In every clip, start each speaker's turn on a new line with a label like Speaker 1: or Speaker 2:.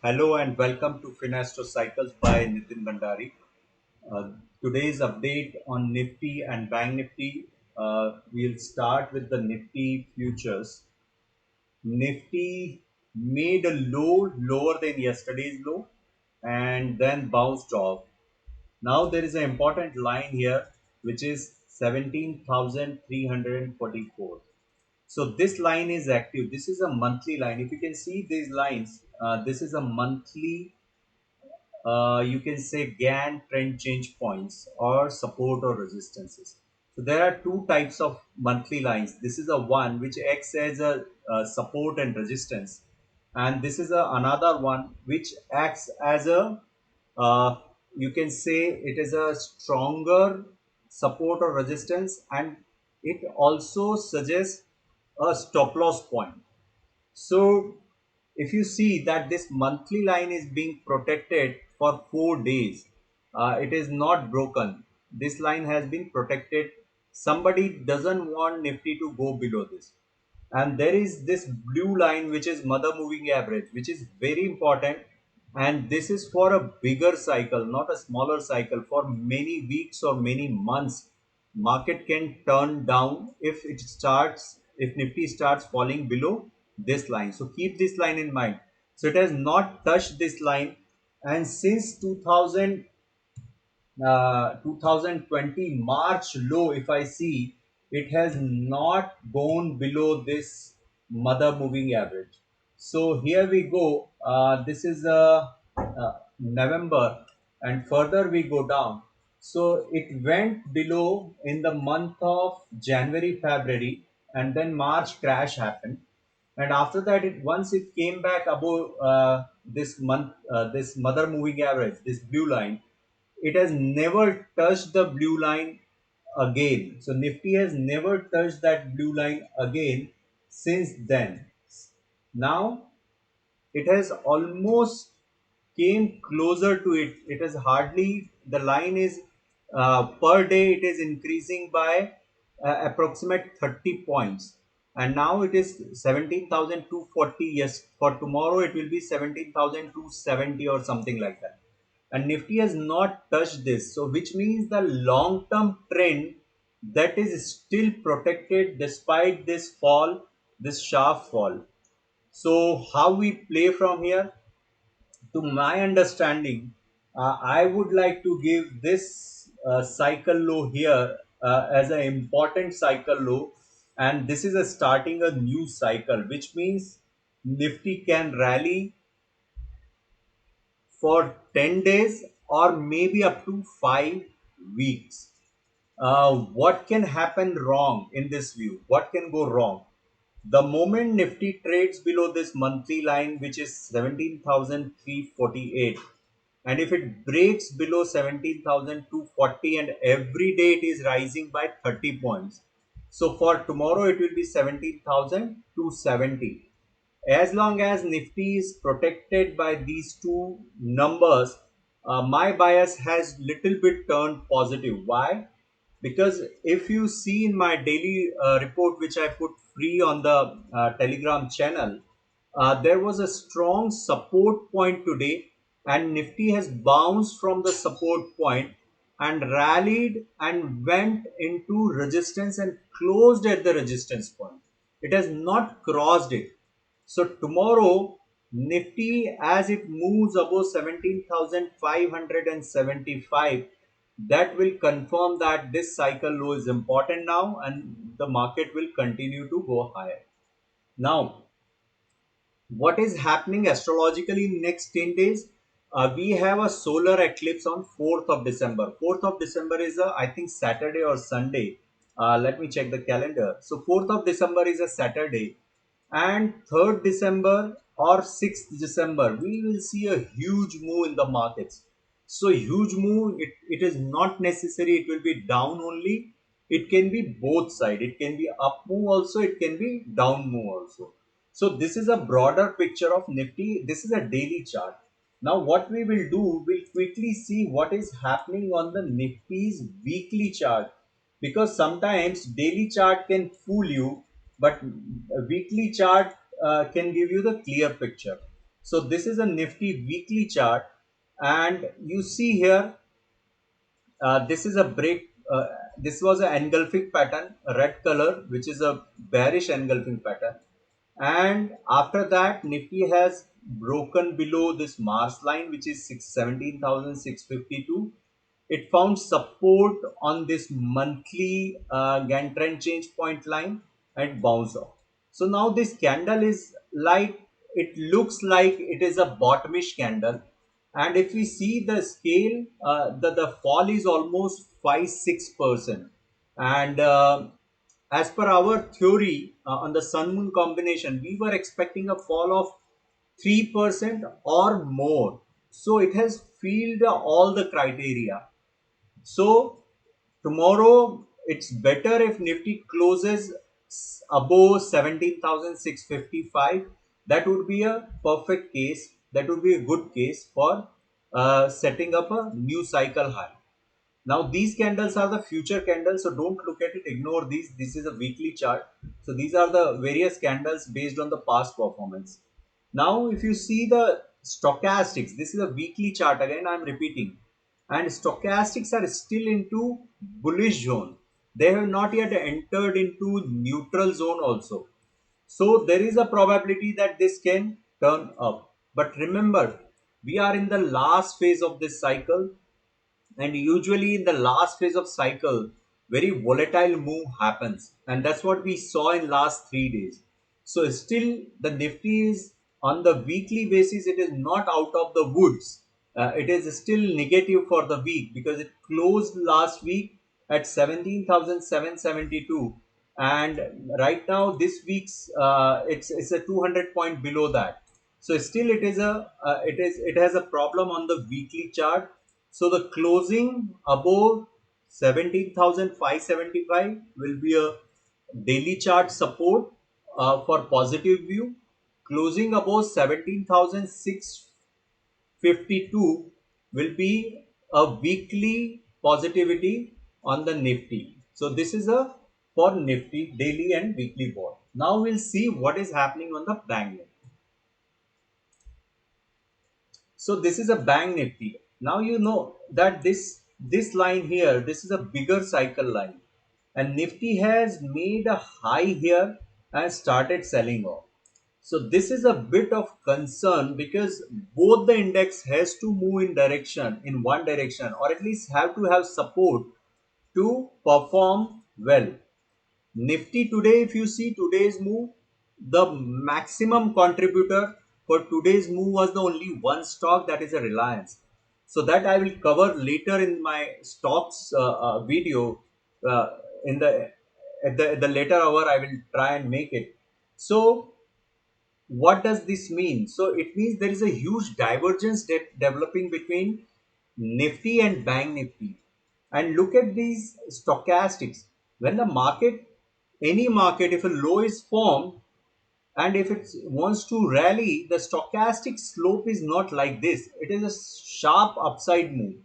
Speaker 1: Hello and welcome to Finastro Cycles by Nitin Bhandari. Uh, Today's update on Nifty and Bank Nifty. We'll start with the Nifty futures. Nifty made a low lower than yesterday's low and then bounced off. Now there is an important line here which is 17,344. So this line is active. This is a monthly line. If you can see these lines, this is a monthly you can say GAN trend change points or support or resistances. So there are two types of monthly lines. This is a one which acts as a support and resistance, and this is another one which acts as a uh, you can say it is a stronger support or resistance, and it also suggests a stop loss point. So if you see that this monthly line is being protected for 4 days, it is not broken. This line has been protected. Somebody doesn't want Nifty to go below this. And there is this blue line which is mother moving average, which is very important. And this is for a bigger cycle, not a smaller cycle. For many weeks or many months, market can turn down if Nifty starts falling below this line. So keep this line in mind. So it has not touched this line, and since 2020 March low, if I see, it has not gone below this mother moving average. So here we go. This is November, and further we go down. So it went below in the month of January, February, and then March crash happened. And after that, once it came back above this month, this mother moving average, this blue line, it has never touched the blue line again. So Nifty has never touched that blue line again since then. Now it has almost came closer to it. It is hardly, the line is per day it is increasing by approximate 30 points, and now it is 17,240. Yes, for tomorrow it will be 17,270 or something like that, and Nifty has not touched this. So which means the long term trend that is still protected despite this fall, this sharp fall. So how we play from here? To my understanding, I would like to give this cycle low here as an important cycle low, and this is a starting a new cycle, which means Nifty can rally for 10 days or maybe up to 5 weeks. What can happen wrong in this view? What can go wrong? The moment Nifty trades below this monthly line, which is 17,348, and if it breaks below 17,240 and every day it is rising by 30 points, so for tomorrow it will be 17,270. As long as Nifty is protected by these two numbers, my bias has little bit turned positive. Why? Because if you see in my daily report, which I put free on the Telegram channel, there was a strong support point today, and Nifty has bounced from the support point and rallied and went into resistance and closed at the resistance point. It has not crossed it. So tomorrow, Nifty, as it moves above 17,575, that will confirm that this cycle low is important now, and the market will continue to go higher. Now, what is happening astrologically in next 10 days? We have a solar eclipse on 4th of December. 4th of December is a, I think, Saturday or Sunday. Let me check the calendar. So 4th of December is a Saturday, and 3rd December or 6th December, we will see a huge move in the markets. So huge move, it is not necessary it will be down only. It can be both side. It can be up move also. It can be down move also. So this is a broader picture of Nifty. This is a daily chart. Now what we will do, we'll quickly see what is happening on the Nifty's weekly chart, because sometimes daily chart can fool you, but a weekly chart can give you the clear picture. So this is a Nifty weekly chart, and you see here, this is a break. This was an engulfing pattern, a red color, which is a bearish engulfing pattern. And after that, Nifty has broken below this Mars line, which is 17,652. It found support on this monthly Gann trend change point line and bounce off. So now this candle is like, it looks like it is a bottomish candle. And if we see the scale, the fall is almost 5-6%. And as per our theory on the sun moon combination, we were expecting a fall of 3% or more. So it has filled all the criteria. So tomorrow it's better if Nifty closes above 17,655. That would be a perfect case. That would be a good case for setting up a new cycle high. Now these candles are the future candles, so don't look at it, ignore these. This is a weekly chart. So these are the various candles based on the past performance. Now if you see the stochastics, this is a weekly chart, again I'm repeating, and stochastics are still into bullish zone. They have not yet entered into neutral zone also. So there is a probability that this can turn up. But remember, we are in the last phase of this cycle, and usually in the last phase of cycle very volatile move happens, and that's what we saw in last 3 days. So still the Nifty is on the weekly basis, it is not out of the woods. It is still negative for the week because it closed last week at 17,772, and right now this week's it's a 200 point below that. So still it is a it has a problem on the weekly chart. So the closing above 17,575 will be a daily chart support for positive view. Closing above 17,652 will be a weekly positivity on the Nifty. So this is a for Nifty daily and weekly board. Now we'll see what is happening on the Bank Nifty. So this is a Bank Nifty. Now you know that this line here, this is a bigger cycle line, and Nifty has made a high here and started selling off. So this is a bit of concern because both the index has to move in direction, in one direction, or at least have to have support to perform well. Nifty today, if you see today's move, the maximum contributor for today's move was the only one stock, that is a Reliance. So that I will cover later in my stocks video. Uh, in the at the later hour, I will try and make it. So what does this mean? So it means there is a huge divergence developing between Nifty and Bank Nifty. And look at these stochastics. When the market, any market, if a low is formed and if it wants to rally, the stochastic slope is not like this. It is a sharp upside move.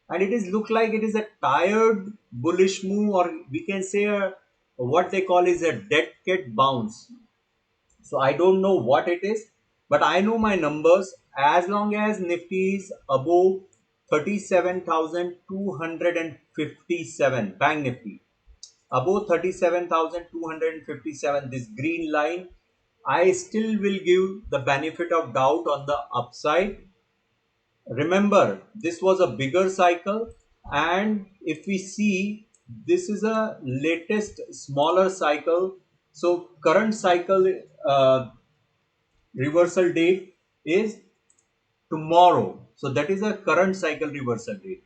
Speaker 1: And it is look like it is a tired bullish move, or we can say what they call is a dead cat bounce. So I don't know what it is, but I know my numbers. As long as Nifty is above 37,257, Bank Nifty, above 37,257, this green line, I still will give the benefit of doubt on the upside. Remember, this was a bigger cycle, and if we see, this is a latest smaller cycle. So current cycle reversal date is tomorrow. So that is a current cycle reversal date.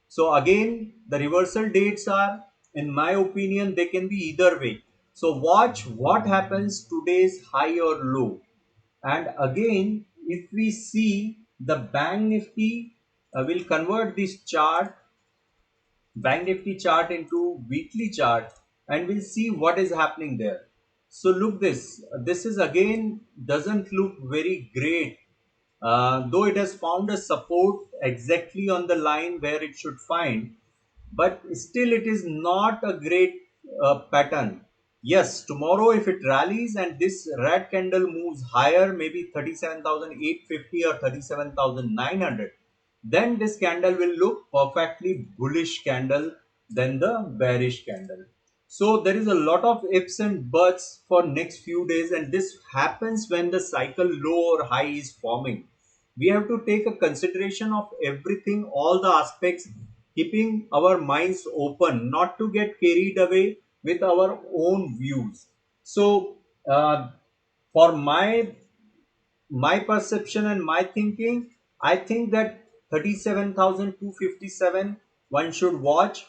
Speaker 1: So again, the reversal dates are, in my opinion, they can be either way. So watch what happens today's high or low. And again, if we see the Bank Nifty, will convert this chart, Bank Nifty chart into weekly chart, and we'll see what is happening there. So look this. This is again doesn't look very great, though it has found a support exactly on the line where it should find, but still it is not a great pattern. Yes, tomorrow if it rallies and this red candle moves higher, maybe 37,850 or 37,900, then this candle will look perfectly bullish candle than the bearish candle. So there is a lot of ifs and buts for next few days, and this happens when the cycle low or high is forming. We have to take a consideration of everything, all the aspects, keeping our minds open, not to get carried away with our own views. So for my perception and my thinking, I think that 37,257 one should watch.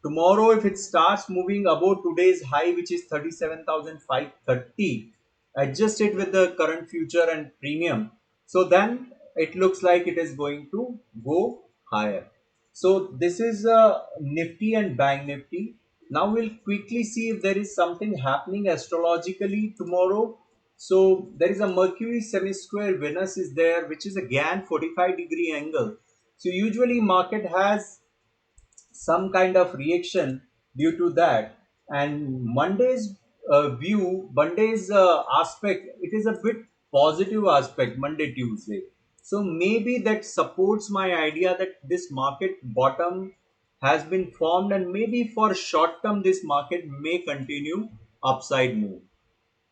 Speaker 1: Tomorrow, if it starts moving above today's high, which is 37,530, adjust it with the current future and premium. So then it looks like it is going to go higher. So this is Nifty and Bank Nifty. Now we'll quickly see if there is something happening astrologically tomorrow. So there is a Mercury semi-square Venus is there, which is again 45-degree angle. So usually market has some kind of reaction due to that. And Monday's aspect, it is a bit positive aspect, Monday, Tuesday. So maybe that supports my idea that this market bottom has been formed, and maybe for short term, this market may continue upside move.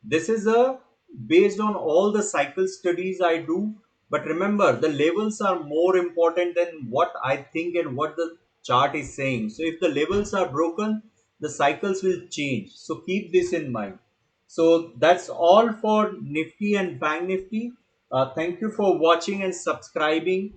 Speaker 1: This is a based on all the cycle studies I do. But remember, the levels are more important than what I think and what the chart is saying. So if the levels are broken, the cycles will change. So keep this in mind. So that's all for Nifty and Bank Nifty. Thank you for watching and subscribing.